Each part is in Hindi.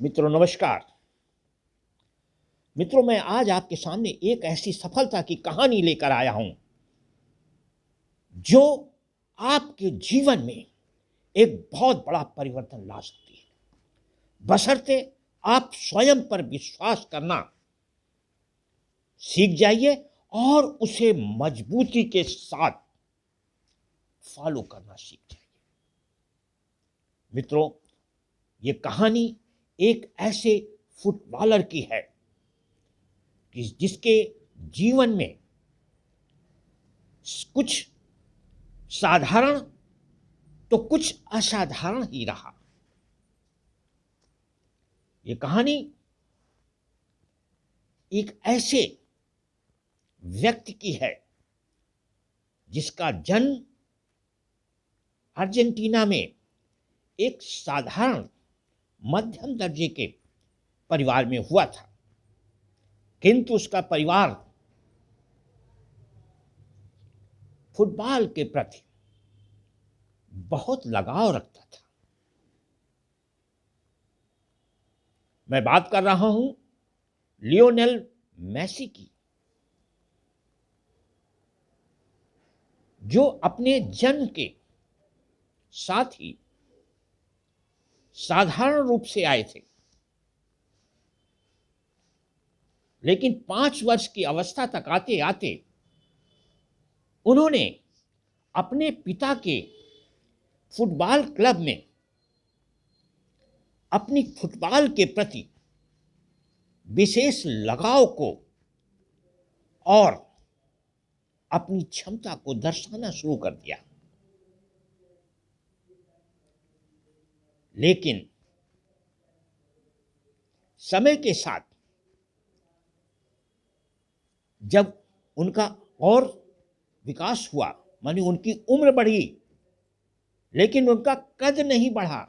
मित्रों नमस्कार। मित्रों, मैं आज आपके सामने एक ऐसी सफलता की कहानी लेकर आया हूं जो आपके जीवन में एक बहुत बड़ा परिवर्तन ला सकती है, बशर्ते आप स्वयं पर विश्वास करना सीख जाइए और उसे मजबूती के साथ फॉलो करना सीख जाइए। मित्रों, ये कहानी एक ऐसे फुटबॉलर की है कि जिसके जीवन में कुछ साधारण तो कुछ असाधारण ही रहा। ये कहानी एक ऐसे व्यक्ति की है जिसका जन्म अर्जेंटीना में एक साधारण मध्यम दर्जे के परिवार में हुआ था, किंतु उसका परिवार फुटबॉल के प्रति बहुत लगाव रखता था। मैं बात कर रहा हूं लियोनेल मेसी की, जो अपने जन्म के साथ ही साधारण रूप से आए थे, लेकिन 5 वर्ष की अवस्था तक आते आते उन्होंने अपने पिता के फुटबॉल क्लब में अपनी फुटबॉल के प्रति विशेष लगाव को और अपनी क्षमता को दर्शाना शुरू कर दिया। लेकिन समय के साथ जब उनका और विकास हुआ, माने उनकी उम्र बढ़ी, लेकिन उनका कद नहीं बढ़ा।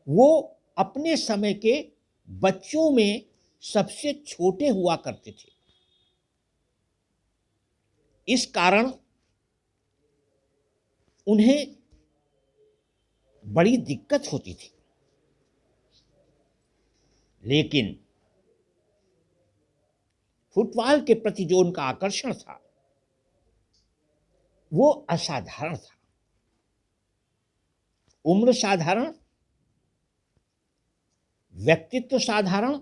वो अपने समय के बच्चों में सबसे छोटे हुआ करते थे। इस कारण उन्हें बड़ी दिक्कत होती थी, लेकिन फुटबॉल के प्रति जो उनका आकर्षण था वो असाधारण था। उम्र साधारण, व्यक्तित्व साधारण,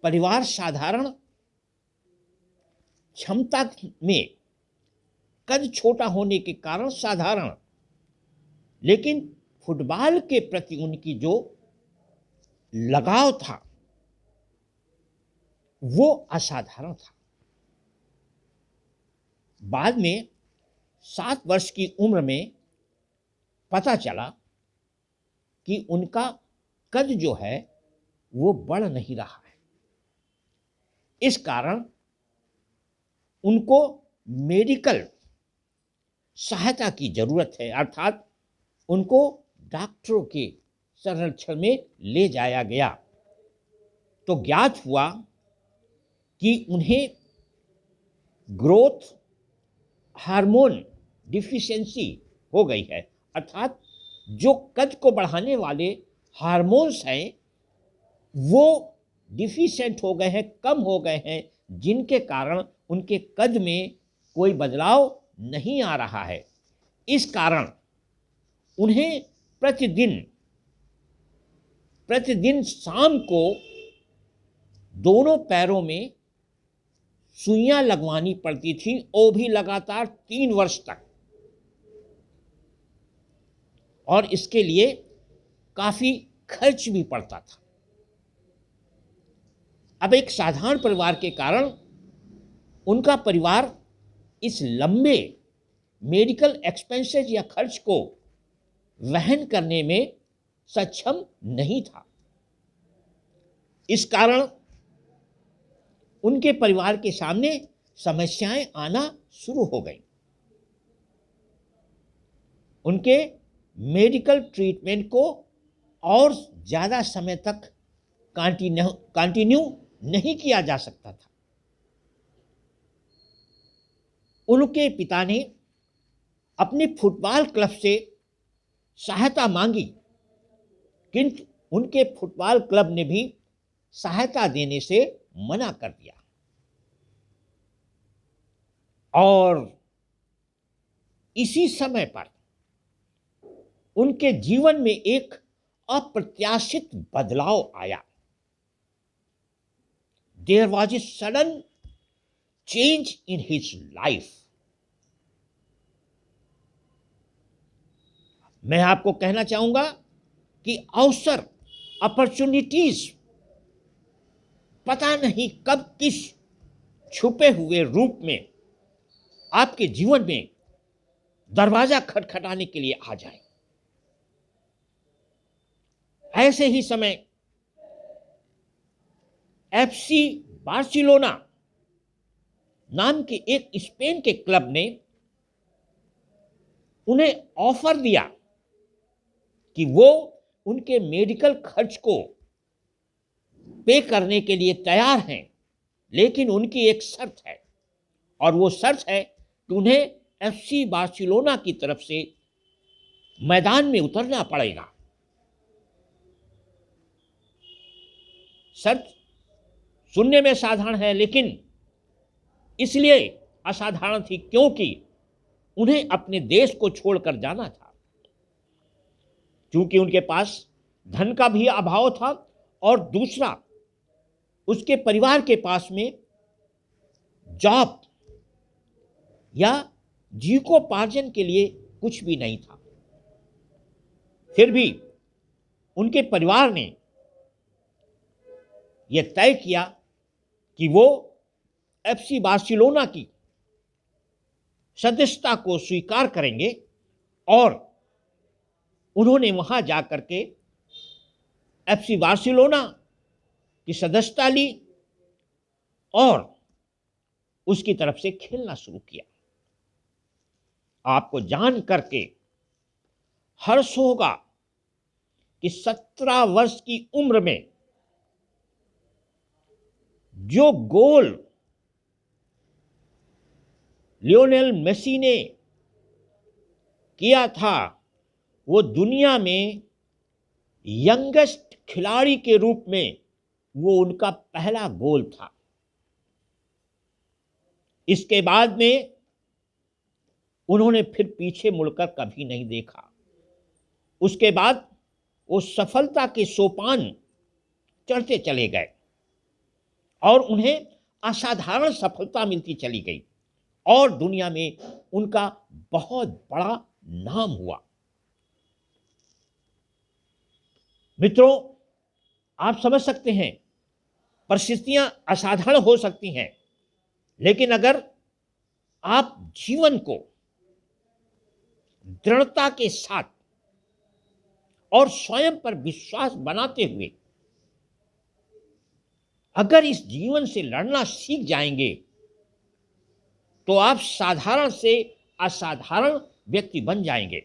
परिवार साधारण, क्षमता में कद छोटा होने के कारण साधारण, लेकिन फुटबॉल के प्रति उनकी जो लगाव था वो असाधारण था। बाद में 7 वर्ष की उम्र में पता चला कि उनका कद जो है वो बढ़ नहीं रहा है। इस कारण उनको मेडिकल सहायता की जरूरत है, अर्थात उनको डॉक्टरों के संरक्षण में ले जाया गया। तो ज्ञात हुआ कि उन्हें ग्रोथ हार्मोन डिफिशिएंसी हो गई है, अर्थात जो कद को बढ़ाने वाले हार्मोन्स हैं वो डिफिशिएंट हो गए हैं, कम हो गए हैं, जिनके कारण उनके कद में कोई बदलाव नहीं आ रहा है। इस कारण उन्हें प्रतिदिन शाम को दोनों पैरों में सुइयां लगवानी पड़ती थी, वो भी लगातार 3 वर्ष तक, और इसके लिए काफी खर्च भी पड़ता था। अब एक साधारण परिवार के कारण उनका परिवार इस लंबे मेडिकल एक्सपेंसेस या खर्च को वहन करने में सक्षम नहीं था। इस कारण उनके परिवार के सामने समस्याएं आना शुरू हो गई। उनके मेडिकल ट्रीटमेंट को और ज़्यादा समय तक कंटिन्यू नहीं किया जा सकता था। उनके पिता ने अपने फुटबॉल क्लब से सहायता मांगी, किंतु उनके फुटबॉल क्लब ने भी सहायता देने से मना कर दिया और इसी समय पर उनके जीवन में एक अप्रत्याशित बदलाव आया। There was a sudden change in his life. मैं आपको कहना चाहूंगा कि अवसर, अपॉर्चुनिटीज पता नहीं कब किस छुपे हुए रूप में आपके जीवन में दरवाजा खटखटाने के लिए आ जाए। ऐसे ही समय एफसी बार्सिलोना नाम के एक स्पेन के क्लब ने उन्हें ऑफर दिया कि वो उनके मेडिकल खर्च को पे करने के लिए तैयार हैं, लेकिन उनकी एक शर्त है और वो शर्त है कि उन्हें एफसी बार्सिलोना की तरफ से मैदान में उतरना पड़ेगा। शर्त सुनने में साधारण है, लेकिन इसलिए असाधारण थी क्योंकि उन्हें अपने देश को छोड़कर जाना था। क्योंकि उनके पास धन का भी अभाव था और दूसरा उसके परिवार के पास में जॉब या जीविकोपार्जन के लिए कुछ भी नहीं था। फिर भी उनके परिवार ने यह तय किया कि वो एफसी बार्सिलोना की सदस्यता को स्वीकार करेंगे और उन्होंने वहां जाकर के एफसी बार्सिलोना की सदस्यता ली और उसकी तरफ से खेलना शुरू किया। आपको जान करके हर्ष होगा कि 17 वर्ष की उम्र में जो गोल लियोनेल मेसी ने किया था वो दुनिया में यंगेस्ट खिलाड़ी के रूप में वो उनका पहला गोल था। इसके बाद में उन्होंने फिर पीछे मुड़कर कभी नहीं देखा। उसके बाद वो सफलता के सोपान चढ़ते चले गए और उन्हें असाधारण सफलता मिलती चली गई और दुनिया में उनका बहुत बड़ा नाम हुआ। मित्रों, आप समझ सकते हैं परिस्थितियां असाधारण हो सकती हैं, लेकिन अगर आप जीवन को दृढ़ता के साथ और स्वयं पर विश्वास बनाते हुए अगर इस जीवन से लड़ना सीख जाएंगे तो आप साधारण से असाधारण व्यक्ति बन जाएंगे।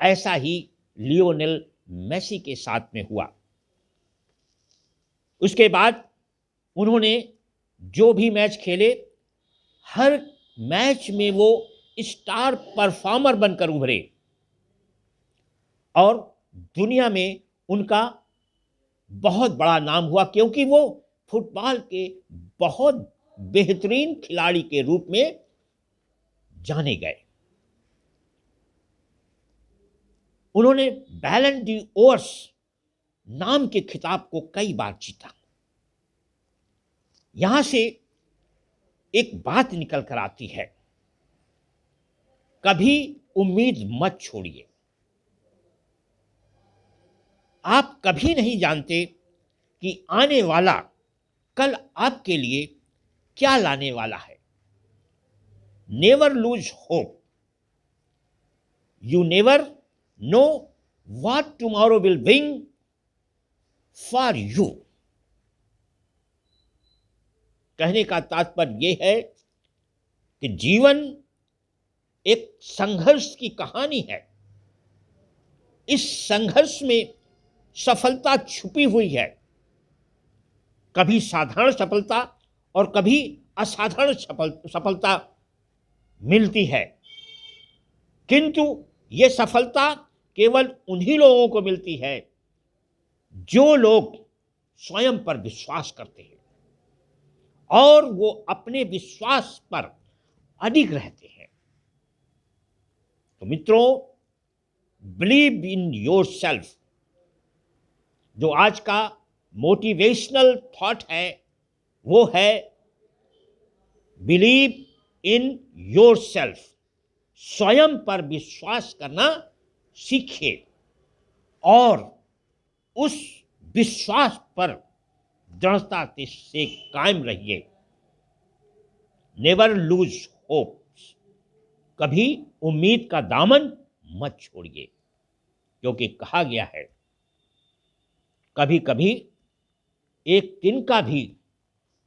ऐसा ही लियोनेल मेसी के साथ में हुआ। उसके बाद उन्होंने जो भी मैच खेले हर मैच में वो स्टार परफॉर्मर बनकर उभरे और दुनिया में उनका बहुत बड़ा नाम हुआ क्योंकि वो फुटबॉल के बहुत बेहतरीन खिलाड़ी के रूप में जाने गए। उन्होंने बैलन डी ओर्स नाम के खिताब को कई बार जीता। यहां से एक बात निकल कर आती है, कभी उम्मीद मत छोड़िए। आप कभी नहीं जानते कि आने वाला कल आपके लिए क्या लाने वाला है। Never lose hope. You never know what tomorrow will bring for you. कहने का तात्पर्य यह है कि जीवन एक संघर्ष की कहानी है। इस संघर्ष में सफलता छुपी हुई है, कभी साधारण सफलता और कभी असाधारण सफलता मिलती है, किंतु यह सफलता केवल उन्हीं लोगों को मिलती है जो लोग स्वयं पर विश्वास करते हैं और वो अपने विश्वास पर अडिग रहते हैं। तो मित्रों, बिलीव इन योर सेल्फ, जो आज का मोटिवेशनल थॉट है वो है बिलीव इन योर सेल्फ। स्वयं पर विश्वास करना सीखिए और उस विश्वास पर दृढ़ता से कायम रहिए। नेवर लूज होप, कभी उम्मीद का दामन मत छोड़िए, क्योंकि कहा गया है कभी कभी एक तिनका भी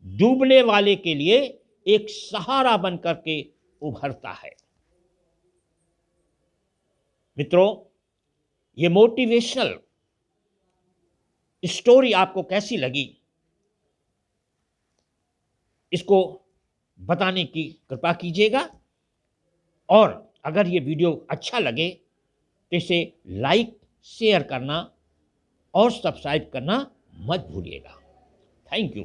डूबने वाले के लिए एक सहारा बनकर के उभरता है। मित्रों, ये मोटिवेशनल स्टोरी आपको कैसी लगी, इसको बताने की कृपा कीजिएगा। और अगर ये वीडियो अच्छा लगे तो इसे लाइक, शेयर करना और सब्सक्राइब करना मत भूलिएगा। Thank you.